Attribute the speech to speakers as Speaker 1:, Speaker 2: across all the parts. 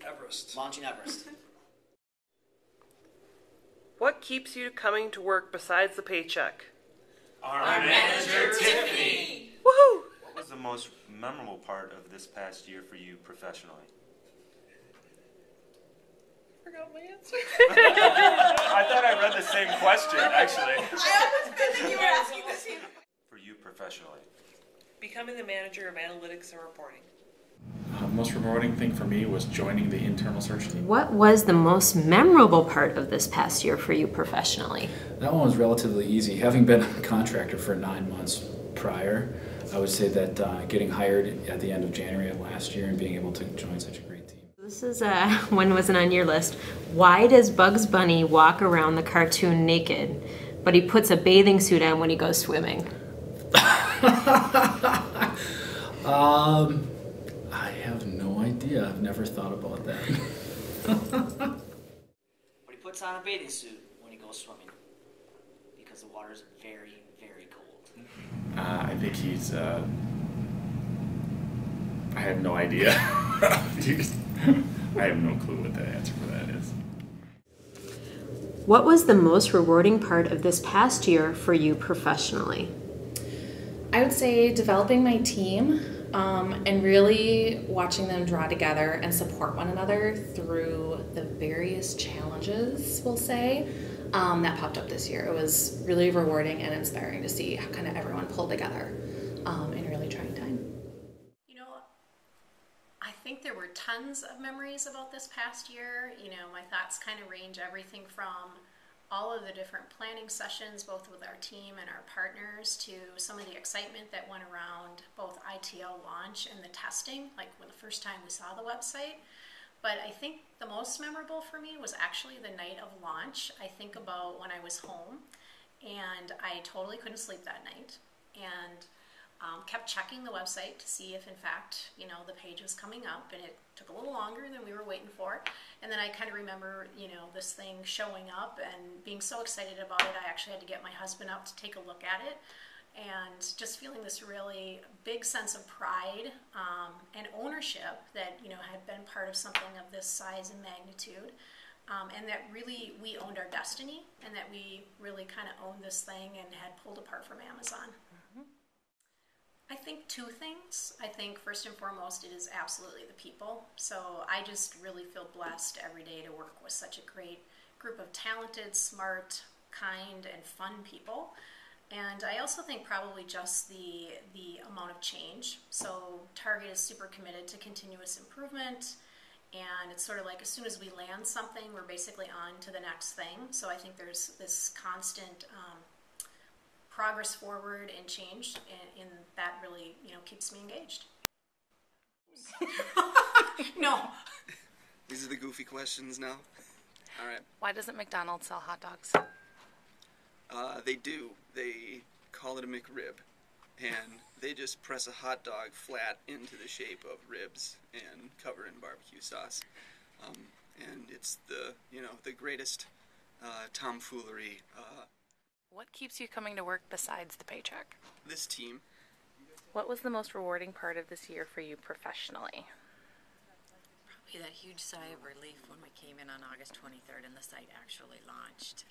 Speaker 1: Everest.
Speaker 2: Launching Everest.
Speaker 3: What keeps you coming to work besides the paycheck?
Speaker 4: Our manager, Tiffany!
Speaker 3: Woohoo!
Speaker 4: What was the most memorable part of this past year for you professionally?
Speaker 3: I forgot my answer.
Speaker 4: I thought I read the same question, actually.
Speaker 5: I almost felt like you were asking the same.
Speaker 4: For you professionally.
Speaker 3: Becoming the manager of analytics and reporting.
Speaker 1: The most rewarding thing for me was joining the internal search team.
Speaker 6: What was the most memorable part of this past year for you professionally?
Speaker 1: That one was relatively easy. Having been a contractor for 9 months prior, I would say that getting hired at the end of January of last year and being able to join such a great team.
Speaker 6: This is one wasn't on your list. Why does Bugs Bunny walk around the cartoon naked, but he puts a bathing suit on when he goes swimming?
Speaker 1: I have no idea. I've never thought about that.
Speaker 2: But he puts on a bathing suit when he goes swimming because the water is very, very cold.
Speaker 1: I think he's, I have no idea. I have no clue what the answer for that is.
Speaker 6: What was the most rewarding part of this past year for you professionally?
Speaker 7: I would say developing my team and really watching them draw together and support one another through the various challenges, we'll say, that popped up this year. It was really rewarding and inspiring to see how kind of everyone pulled together in a really trying time.
Speaker 8: You know, I think there were tons of memories about this past year. You know, my thoughts kind of range everything from all of the different planning sessions, both with our team and our partners, to some of the excitement that went around both ITL launch and the testing, like when the first time we saw the website. But I think the most memorable for me was actually the night of launch. I think about when I was home and I totally couldn't sleep that night, and kept checking the website to see if in fact, you know, the page was coming up, and it took a little longer than we were waiting for. And then I kind of remember, you know, this thing showing up and being so excited about it, I actually had to get my husband up to take a look at it, and just feeling this really big sense of pride and ownership that, you know, had been part of something of this size and magnitude. And that really we owned our destiny, and that we really kind of owned this thing and had pulled apart from Amazon. I think two things. I think first and foremost it is absolutely the people. So I just really feel blessed every day to work with such a great group of talented, smart, kind, and fun people. And I also think probably just the amount of change. So Target is super committed to continuous improvement, and it's sort of like as soon as we land something, we're basically on to the next thing. So I think there's this constant progress forward and change, and that really, you know, keeps me engaged. No.
Speaker 9: These are the goofy questions now. All right.
Speaker 5: Why doesn't McDonald's sell hot dogs?
Speaker 9: They do. They call it a McRib, and they just press a hot dog flat into the shape of ribs and cover it in barbecue sauce. And it's the, you know, the greatest tomfoolery.
Speaker 5: What keeps you coming to work besides the paycheck?
Speaker 9: This team.
Speaker 5: What was the most rewarding part of this year for you professionally?
Speaker 10: Probably that huge sigh of relief when we came in on August 23rd and the site actually launched.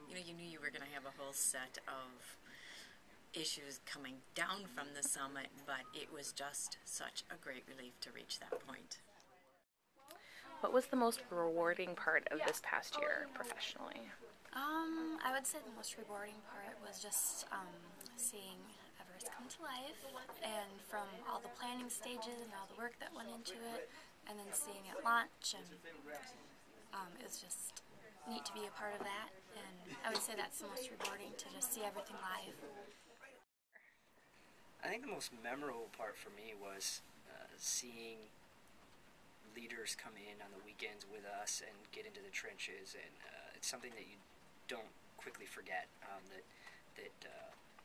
Speaker 10: You know, you knew you were going to have a whole set of issues coming down from the summit, but it was just such a great relief to reach that point.
Speaker 5: What was the most rewarding part of this past year professionally?
Speaker 11: I would say the most rewarding part was just seeing Everest come to life, and from all the planning stages and all the work that went into it, and then seeing it launch, and it was just neat to be a part of that, and I would say that's the most rewarding, to just see everything live.
Speaker 2: I think the most memorable part for me was seeing leaders come in on the weekends with us and get into the trenches, and it's something that you don't quickly forget, that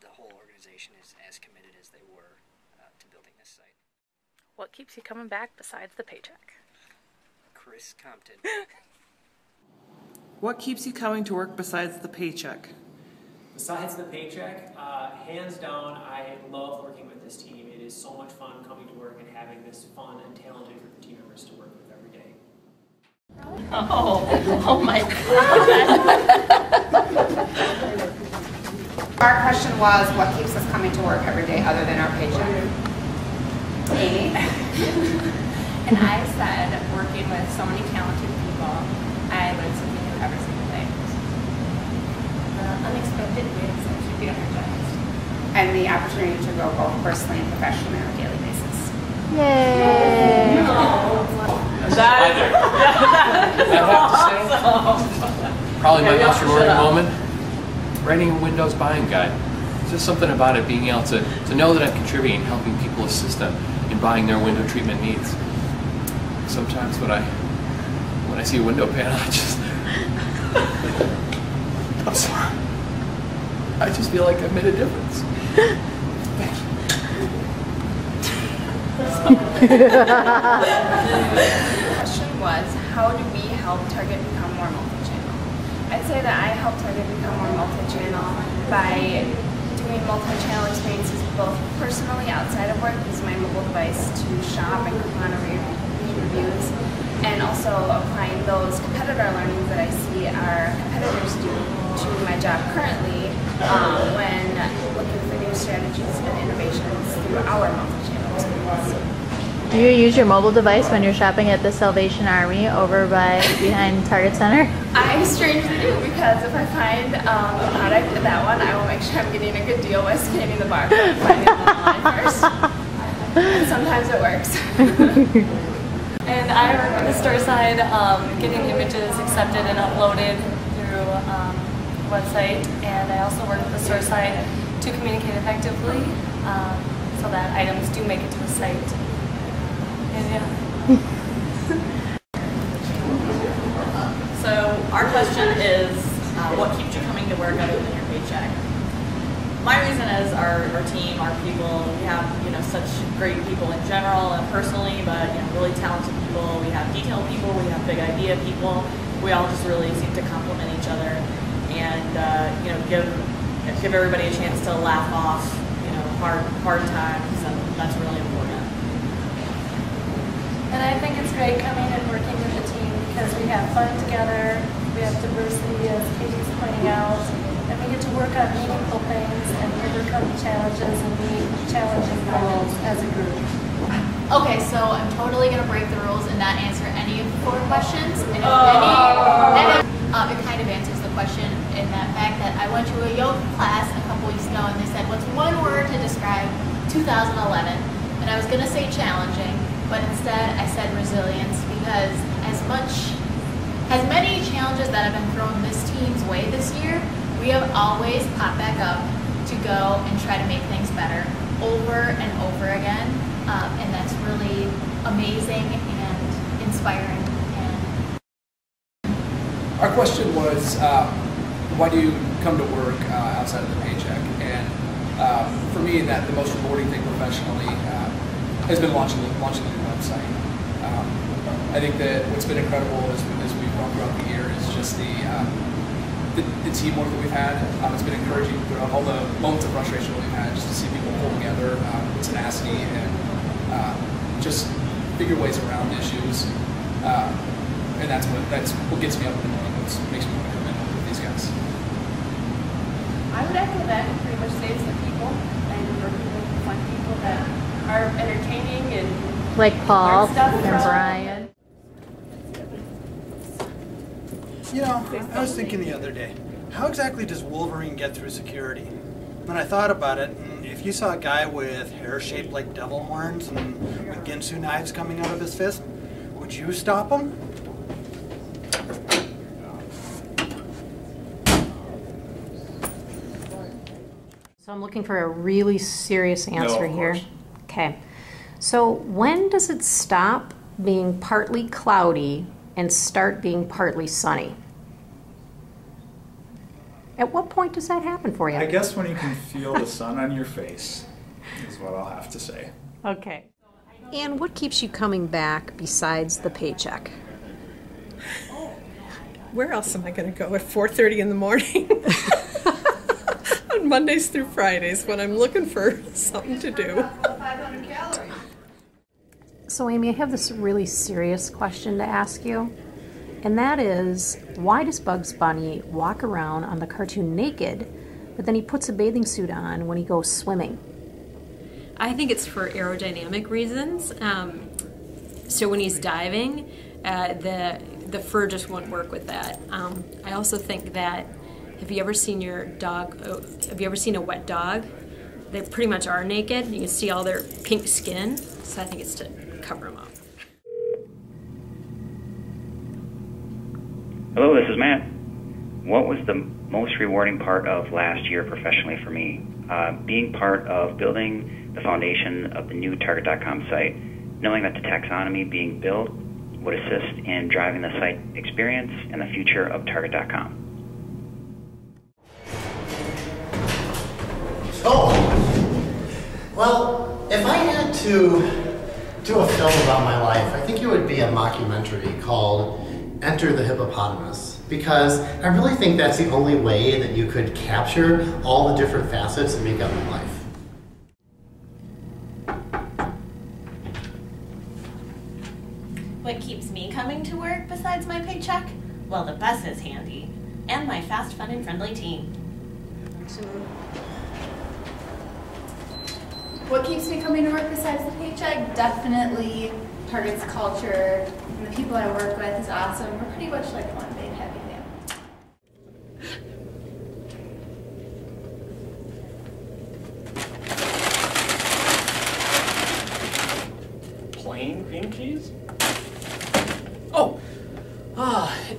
Speaker 2: the whole organization is as committed as they were to building this site.
Speaker 5: What keeps you coming back besides the paycheck?
Speaker 2: Chris Compton.
Speaker 3: What keeps you coming to work besides the paycheck?
Speaker 12: Besides the paycheck, hands down, I love working with this team. It is so much fun coming to work and having this fun and talented group of team members to work with every day.
Speaker 13: Oh my God.
Speaker 14: Our question was, what keeps us coming to work every day other than our paycheck?
Speaker 13: Amy. And I said, working with so many talented people, I learn something new every single day. Unexpected wins that keep you energized.
Speaker 14: And the opportunity to grow both personally and professionally on a daily basis.
Speaker 15: Yay!
Speaker 16: Probably my most rewarding moment, writing a Windows buying guide. It's just something about it, being able to know that I'm contributing, helping people assist them in buying their window treatment needs. Sometimes when I see a window panel, I'm sorry. I just feel like I've made a difference.
Speaker 13: The question was, how do we help Target become more multi-channel? I'd say that I help Target become more multi-channel by doing multi-channel experiences both personally outside of work, use my mobile device to shop and click on read reviews, and also applying those competitor learnings that I see our competitors do to my job currently when looking for new strategies and innovations through our multi-channel experience.
Speaker 15: Do you use your mobile device when you're shopping at the Salvation Army over behind Target Center?
Speaker 13: I strangely do, because if I find a product, that one, I will make sure I'm getting a good deal by scanning the barcode and finding it online first. And sometimes it works.
Speaker 17: And I work on the store side, getting images accepted and uploaded through the website, and I also work with the store side to communicate effectively so that items do make it to the site. And yeah.
Speaker 18: So our question is, what keeps you coming to work other than your paycheck? My reason is our team, our people. We have such great people in general and personally, but really talented people. We have detailed people. We have big idea people. We all just really seem to complement each other, and give everybody a chance to laugh off hard times, and that's really important.
Speaker 17: And I think it's great coming and working with the team because we have fun together, we have diversity, as Katie's pointing out, and we get to work on meaningful things and overcome challenges and meet challenging goals as a group.
Speaker 19: Okay, so I'm totally going to break the rules and not answer any of the 4 questions. And if it kind of answers the question in that fact that I went to a yoga class a couple weeks ago and they said, what's one word to describe 2011? And I was going to say challenging, but instead I said resilience, because as many challenges that have been thrown this team's way this year, we have always popped back up to go and try to make things better over and over again. And that's really amazing and inspiring.
Speaker 20: Our question was, why do you come to work outside of the paycheck? And for me, the most rewarding thing professionally has been launching the new website. I think that what's been incredible as we've gone throughout the year is just the teamwork that we've had. It's been encouraging throughout all the moments of frustration that we've had, just to see people pull together with tenacity and just figure ways around issues. And that's what gets me up in the morning, what makes me want to come in with these guys.
Speaker 13: I would echo that. It pretty much saves the people and working with fun people that are entertaining and
Speaker 15: like Paul
Speaker 13: stuff
Speaker 15: and Brian.
Speaker 21: I was thinking the other day, how exactly does Wolverine get through security? Then I thought about it, and if you saw a guy with hair shaped like devil horns and with Ginsu knives coming out of his fist, would you stop him?
Speaker 6: So I'm looking for a really serious answer here. Okay. So when does it stop being partly cloudy and start being partly sunny? At what point does that happen for you?
Speaker 22: I guess when you can feel the sun on your face is what I'll have to say.
Speaker 6: Okay.
Speaker 23: And what keeps you coming back besides the paycheck?
Speaker 24: Where else am I going to go at 4:30 in the morning?
Speaker 1: on Mondays through Fridays when I'm looking for something to do.
Speaker 6: So Amy, I have this really serious question to ask you, and that is, why does Bugs Bunny walk around on the cartoon naked, but then he puts a bathing suit on when he goes swimming?
Speaker 4: I think it's for aerodynamic reasons. So when he's diving, the fur just won't work with that. I also think that, have you ever seen a wet dog? They pretty much are naked. You can see all their pink skin, so I think it's to cover them up.
Speaker 7: Hello, this is Matt. What was the most rewarding part of last year professionally for me? Being part of building the foundation of the new Target.com site, knowing that the taxonomy being built would assist in driving the site experience and the future of Target.com.
Speaker 24: Oh, well, if I had to do a film about my life, I think it would be a mockumentary called Enter the Hippopotamus, because I really think that's the only way that you could capture all the different facets that make up my life.
Speaker 25: What keeps me coming to work besides my paycheck? Well, the bus is handy, and my fast, fun, and friendly team.
Speaker 19: What keeps me coming to work besides the paycheck? Definitely Target's culture, and the people I work with is awesome. We're pretty much like one big happy family.
Speaker 26: Plain cream cheese?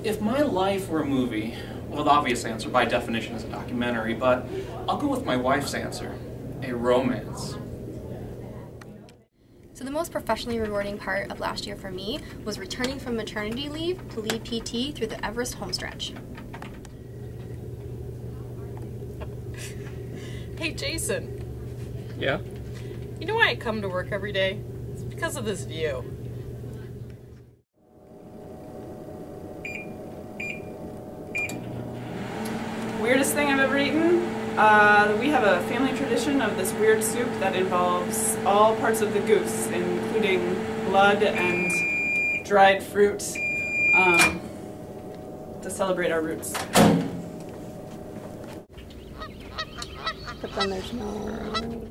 Speaker 26: If my life were a movie, well, the obvious answer by definition is a documentary, but I'll go with my wife's answer, a romance.
Speaker 27: So the most professionally rewarding part of last year for me was returning from maternity leave to lead PT through the Everest homestretch.
Speaker 28: Hey Jason,
Speaker 26: Yeah?
Speaker 28: you know why I come to work every day? It's because of this view.
Speaker 29: Weirdest thing I've ever eaten? We have a family tradition of this weird soup that involves all parts of the goose, including blood and dried fruit, to celebrate our roots.
Speaker 6: But then there's no